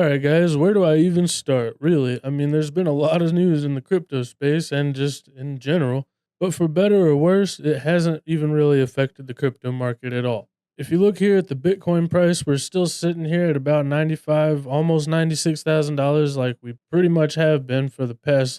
All right, guys, where do I even start? Really, I mean, there's been a lot of news in the crypto space and just in general, but for better or worse, it hasn't even really affected the crypto market at all. If you look here at the Bitcoin price, we're still sitting here at about 95, almost $96,000, like we pretty much have been for the past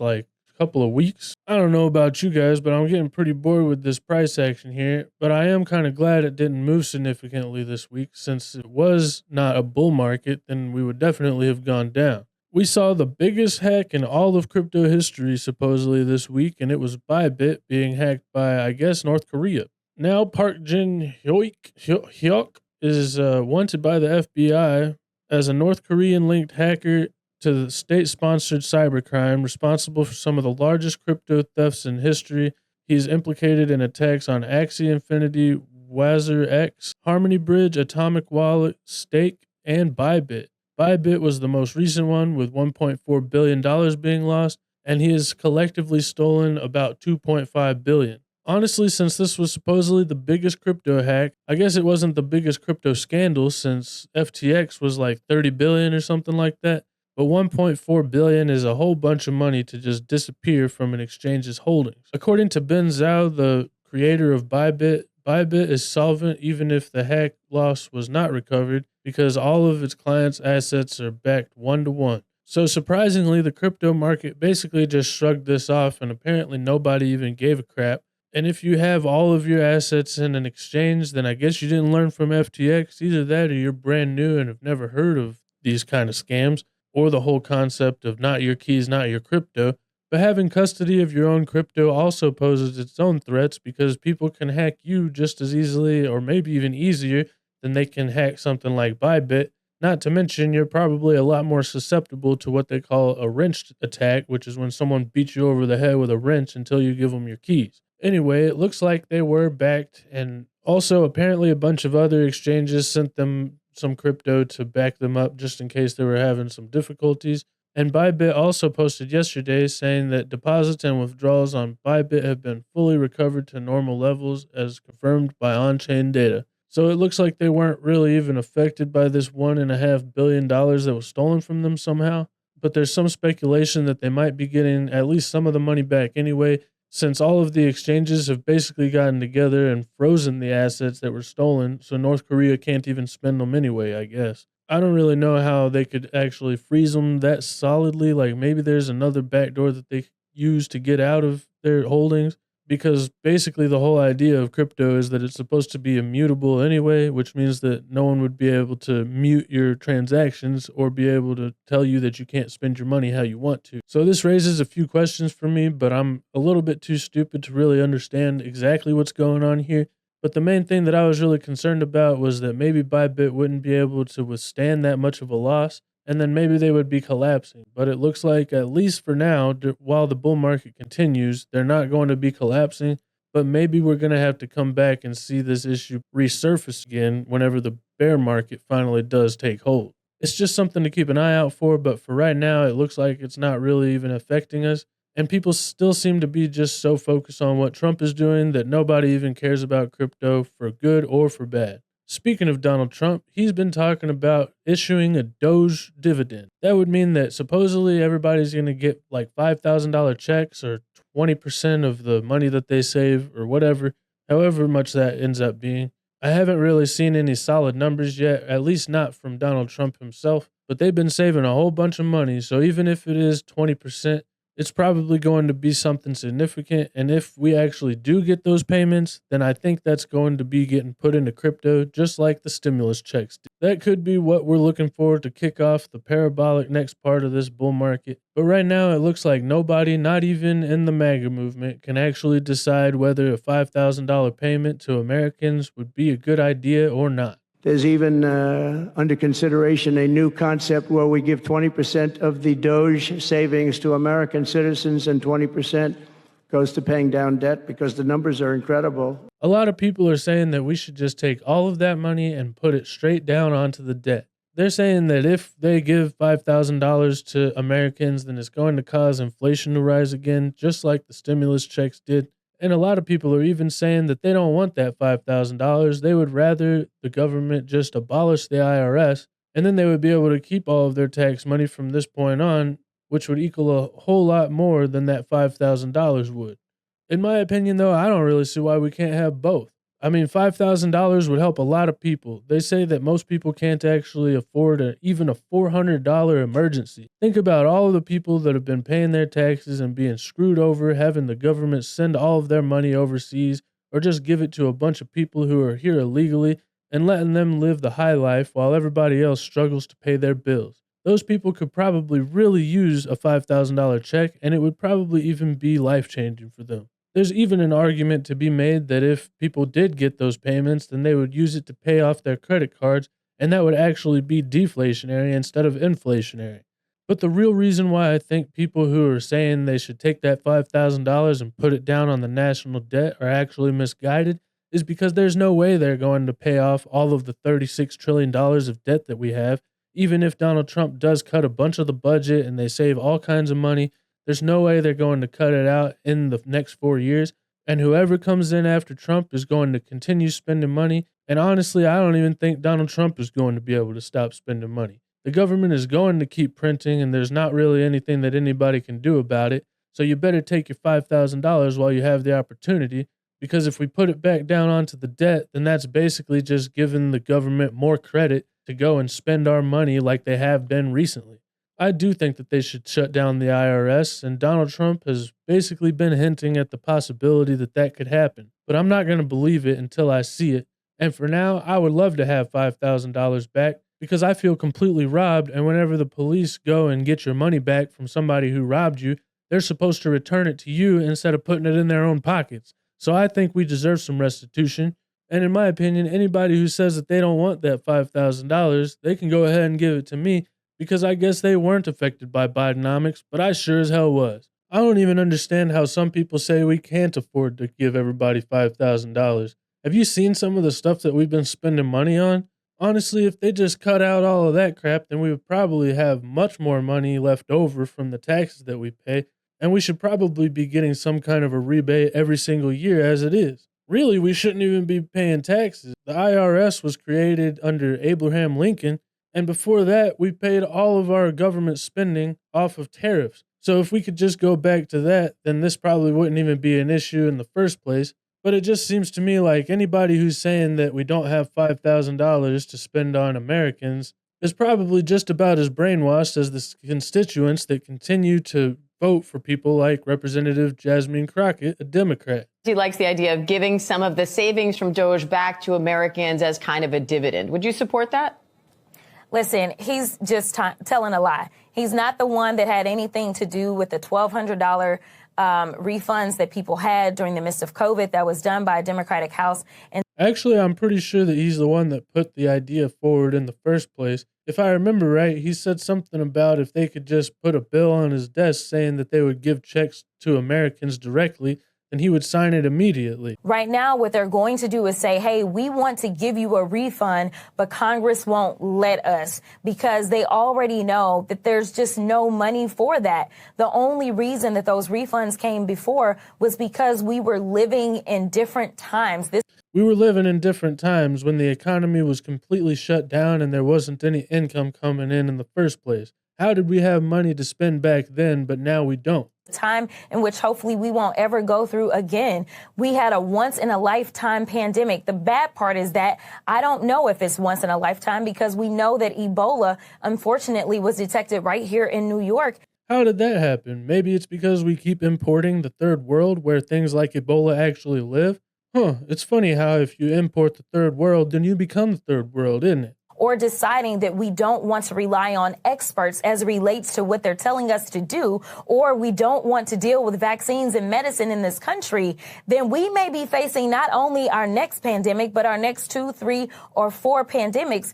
couple of weeks. I don't know about you guys, but I'm getting pretty bored with this price action here. But I am kind of glad it didn't move significantly this week, since it was not a bull market, then we would definitely have gone down. We saw the biggest hack in all of crypto history supposedly this week, and it was Bybit being hacked by, I guess, North Korea. Now Park Jin-hyuk is wanted by the FBI as a North Korean-linked hacker to the state-sponsored cybercrime responsible for some of the largest crypto thefts in history. He's implicated in attacks on Axie Infinity, Wazir X, Harmony Bridge, Atomic Wallet, Stake, and Bybit. Bybit was the most recent one, with $1.4 billion being lost, and he has collectively stolen about $2.5 billion. Honestly, since this was supposedly the biggest crypto hack, I guess it wasn't the biggest crypto scandal, since FTX was like 30 billion or something like that. But 1.4 billion is a whole bunch of money to just disappear from an exchange's holdings. According to Ben Zhao, the creator of Bybit, Bybit is solvent even if the hack loss was not recovered, because all of its clients' assets are backed 1-to-1. So surprisingly, the crypto market basically just shrugged this off, and apparently nobody even gave a crap. And if you have all of your assets in an exchange, then I guess you didn't learn from FTX. Either that or you're brand new and have never heard of these kind of scams, or the whole concept of not your keys, not your crypto. But having custody of your own crypto also poses its own threats, because people can hack you just as easily, or maybe even easier, than they can hack something like Bybit. Not to mention, you're probably a lot more susceptible to what they call a wrench attack, which is when someone beats you over the head with a wrench until you give them your keys. Anyway, it looks like they were backed, and also apparently a bunch of other exchanges sent them some crypto to back them up just in case they were having some difficulties. And Bybit also posted yesterday saying that deposits and withdrawals on Bybit have been fully recovered to normal levels as confirmed by on-chain data. So it looks like they weren't really even affected by this $1.5 billion that was stolen from them somehow. But there's some speculation that they might be getting at least some of the money back anyway, since all of the exchanges have basically gotten together and frozen the assets that were stolen, so North Korea can't even spend them anyway, I guess. I don't really know how they could actually freeze them that solidly. Like, maybe there's another backdoor that they use to get out of their holdings, because basically the whole idea of crypto is that it's supposed to be immutable anyway, which means that no one would be able to mute your transactions or be able to tell you that you can't spend your money how you want to. So this raises a few questions for me, but I'm a little bit too stupid to really understand exactly what's going on here. But the main thing that I was really concerned about was that maybe Bybit wouldn't be able to withstand that much of a loss, and then maybe they would be collapsing. But it looks like, at least for now, while the bull market continues, they're not going to be collapsing. But maybe we're going to have to come back and see this issue resurface again whenever the bear market finally does take hold. It's just something to keep an eye out for, but for right now, it looks like it's not really even affecting us. And people still seem to be just so focused on what Trump is doing that nobody even cares about crypto for good or for bad. Speaking of Donald Trump, he's been talking about issuing a DOGE dividend. That would mean that supposedly everybody's going to get like $5,000 checks, or 20% of the money that they save, or whatever, however much that ends up being. I haven't really seen any solid numbers yet, at least not from Donald Trump himself, but they've been saving a whole bunch of money, so even if it is 20%, it's probably going to be something significant. And if we actually do get those payments, then I think that's going to be getting put into crypto, just like the stimulus checks did. That could be what we're looking for to kick off the parabolic next part of this bull market. But right now, it looks like nobody, not even in the MAGA movement, can actually decide whether a $5,000 payment to Americans would be a good idea or not. There's even under consideration a new concept where we give 20% of the DOGE savings to American citizens and 20% goes to paying down debt, because the numbers are incredible. A lot of people are saying that we should just take all of that money and put it straight down onto the debt. They're saying that if they give $5,000 to Americans, then it's going to cause inflation to rise again, just like the stimulus checks did. And a lot of people are even saying that they don't want that $5,000. They would rather the government just abolish the IRS And then they would be able to keep all of their tax money from this point on, which would equal a whole lot more than that $5,000 would. In my opinion, though, I don't really see why we can't have both. I mean, $5,000 would help a lot of people. They say that most people can't actually afford even a $400 emergency. Think about all of the people that have been paying their taxes and being screwed over, having the government send all of their money overseas, or just give it to a bunch of people who are here illegally and letting them live the high life while everybody else struggles to pay their bills. Those people could probably really use a $5,000 check, and it would probably even be life-changing for them. There's even an argument to be made that if people did get those payments, then they would use it to pay off their credit cards, and that would actually be deflationary instead of inflationary. But the real reason why I think people who are saying they should take that $5,000 and put it down on the national debt are actually misguided is because there's no way they're going to pay off all of the $36 trillion of debt that we have. Even if Donald Trump does cut a bunch of the budget and they save all kinds of money, there's no way they're going to cut it out in the next 4 years. And whoever comes in after Trump is going to continue spending money. And honestly, I don't even think Donald Trump is going to be able to stop spending money. The government is going to keep printing, and there's not really anything that anybody can do about it. So you better take your $5,000 while you have the opportunity, because if we put it back down onto the debt, then that's basically just giving the government more credit to go and spend our money like they have been recently. I do think that they should shut down the IRS, and Donald Trump has basically been hinting at the possibility that that could happen. But I'm not going to believe it until I see it. And for now, I would love to have $5,000 back because I feel completely robbed, and whenever the police go and get your money back from somebody who robbed you, they're supposed to return it to you instead of putting it in their own pockets. So I think we deserve some restitution. And in my opinion, anybody who says that they don't want that $5,000, they can go ahead and give it to me, because I guess they weren't affected by Bidenomics, but I sure as hell was. I don't even understand how some people say we can't afford to give everybody $5,000. Have you seen some of the stuff that we've been spending money on? Honestly, if they just cut out all of that crap, then we would probably have much more money left over from the taxes that we pay, and we should probably be getting some kind of a rebate every single year as it is. Really, we shouldn't even be paying taxes. The IRS was created under Abraham Lincoln, and before that, we paid all of our government spending off of tariffs. So if we could just go back to that, then this probably wouldn't even be an issue in the first place. But it just seems to me like anybody who's saying that we don't have $5,000 to spend on Americans is probably just about as brainwashed as the constituents that continue to vote for people like Representative Jasmine Crockett, a Democrat. He likes the idea of giving some of the savings from DOGE back to Americans as kind of a dividend. Would you support that? Listen, he's just telling a lie. He's not the one that had anything to do with the $1,200 refunds that people had during the midst of COVID. That was done by a Democratic House. And actually, I'm pretty sure that he's the one that put the idea forward in the first place. If I remember right, he said something about if they could just put a bill on his desk saying that they would give checks to Americans directly, then he would sign it immediately. Right now, what they're going to do is say, hey, we want to give you a refund, but Congress won't let us, because they already know that there's just no money for that. The only reason that those refunds came before was because we were living in different times. We were living in different times when the economy was completely shut down and there wasn't any income coming in the first place. How did we have money to spend back then, but now we don't? Time in which hopefully we won't ever go through again. We had a once-in-a-lifetime pandemic. The bad part is that I don't know if it's once in a lifetime, because we know that Ebola, unfortunately, was detected right here in New York. How did that happen? Maybe it's because we keep importing the third world where things like Ebola actually live? It's funny how if you import the third world, then you become the third world, isn't it? Or deciding that we don't want to rely on experts as it relates to what they're telling us to do, or we don't want to deal with vaccines and medicine in this country, then we may be facing not only our next pandemic, but our next 2, 3, or 4 pandemics.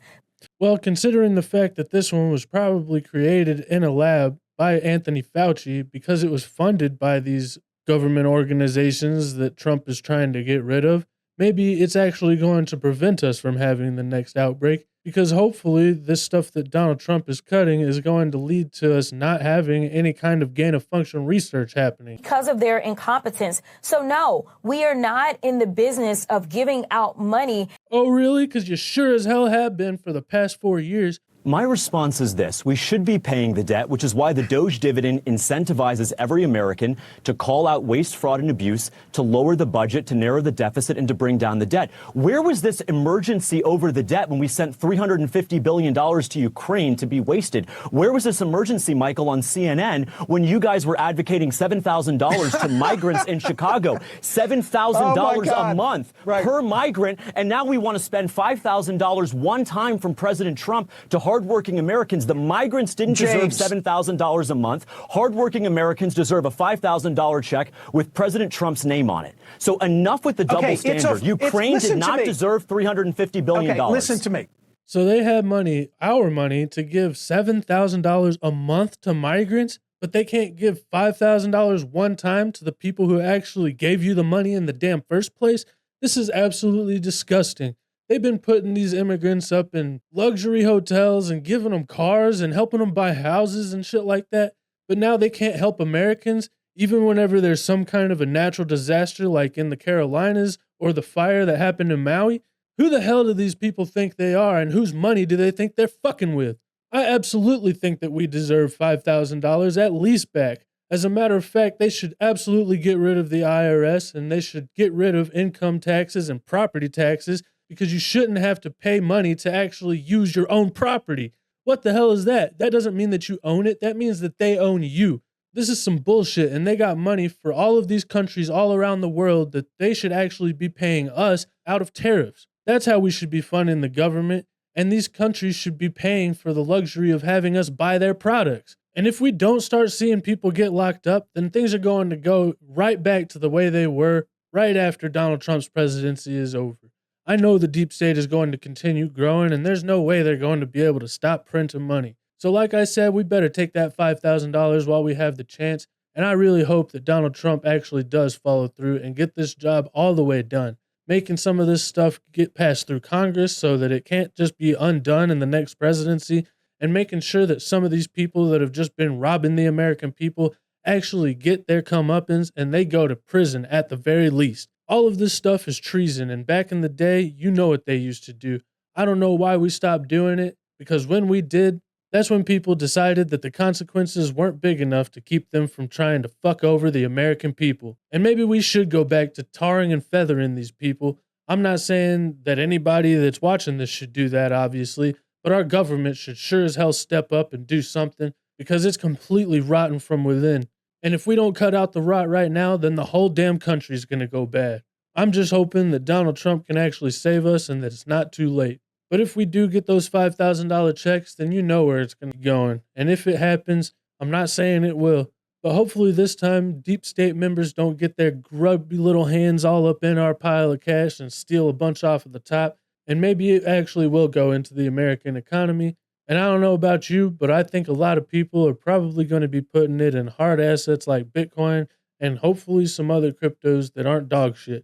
Well, considering the fact that this one was probably created in a lab by Anthony Fauci because it was funded by these government organizations that Trump is trying to get rid of, maybe it's actually going to prevent us from having the next outbreak, because hopefully this stuff that Donald Trump is cutting is going to lead to us not having any kind of gain-of-function research happening. Because of their incompetence. So no, we are not in the business of giving out money. Oh, really? Because you sure as hell have been for the past 4 years. My response is this. We should be paying the debt, which is why the DOGE dividend incentivizes every American to call out waste, fraud, and abuse, to lower the budget, to narrow the deficit, and to bring down the debt. Where was this emergency over the debt when we sent $350 billion to Ukraine to be wasted? Where was this emergency, Michael, on CNN when you guys were advocating $7,000 to migrants in Chicago? $7,000 a month per migrant. And now we want to spend $5,000 one time from President Trump to hardworking Americans. The migrants didn't deserve $7,000 a month. Hardworking Americans deserve a $5,000 check with President Trump's name on it. So enough with the double standard. Ukraine did not deserve $350 billion. Okay, listen to me. So they have money, our money, to give $7,000 a month to migrants, but they can't give $5,000 one time to the people who actually gave you the money in the damn first place? This is absolutely disgusting. They've been putting these immigrants up in luxury hotels and giving them cars and helping them buy houses and shit like that. But now they can't help Americans, even whenever there's some kind of a natural disaster like in the Carolinas or the fire that happened in Maui. Who the hell do these people think they are, and whose money do they think they're fucking with? I absolutely think that we deserve $5,000 at least back. As a matter of fact, they should absolutely get rid of the IRS, and they should get rid of income taxes and property taxes, because you shouldn't have to pay money to actually use your own property. What the hell is that? That doesn't mean that you own it. That means that they own you. This is some bullshit, and they got money for all of these countries all around the world that they should actually be paying us out of tariffs. That's how we should be funding the government, and these countries should be paying for the luxury of having us buy their products. And if we don't start seeing people get locked up, then things are going to go right back to the way they were right after Donald Trump's presidency is over. I know the deep state is going to continue growing, and there's no way they're going to be able to stop printing money. So like I said, we better take that $5,000 while we have the chance, and I really hope that Donald Trump actually does follow through and get this job all the way done, making some of this stuff get passed through Congress so that it can't just be undone in the next presidency, and making sure that some of these people that have just been robbing the American people actually get their comeuppance and they go to prison at the very least. All of this stuff is treason, and back in the day, you know what they used to do. I don't know why we stopped doing it, because when we did, that's when people decided that the consequences weren't big enough to keep them from trying to fuck over the American people. And maybe we should go back to tarring and feathering these people. I'm not saying that anybody that's watching this should do that, obviously, but our government should sure as hell step up and do something, because it's completely rotten from within. And if we don't cut out the rot right now, then the whole damn country's going to go bad. I'm just hoping that Donald Trump can actually save us and that it's not too late. But if we do get those $5,000 checks, then you know where it's going to be going. And if it happens, I'm not saying it will, but hopefully this time deep state members don't get their grubby little hands all up in our pile of cash and steal a bunch off of the top. And maybe it actually will go into the American economy. And I don't know about you, but I think a lot of people are probably going to be putting it in hard assets like Bitcoin and hopefully some other cryptos that aren't dog shit.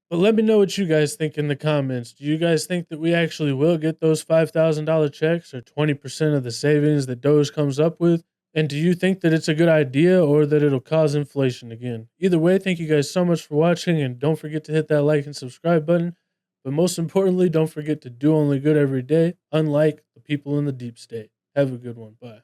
But let me know what you guys think in the comments. Do you guys think that we actually will get those $5,000 checks or 20% of the savings that DOGE comes up with? And do you think that it's a good idea or that it'll cause inflation again? Either way, thank you guys so much for watching, and don't forget to hit that like and subscribe button. But most importantly, don't forget to do only good every day, unlike the people in the deep state. Have a good one. Bye.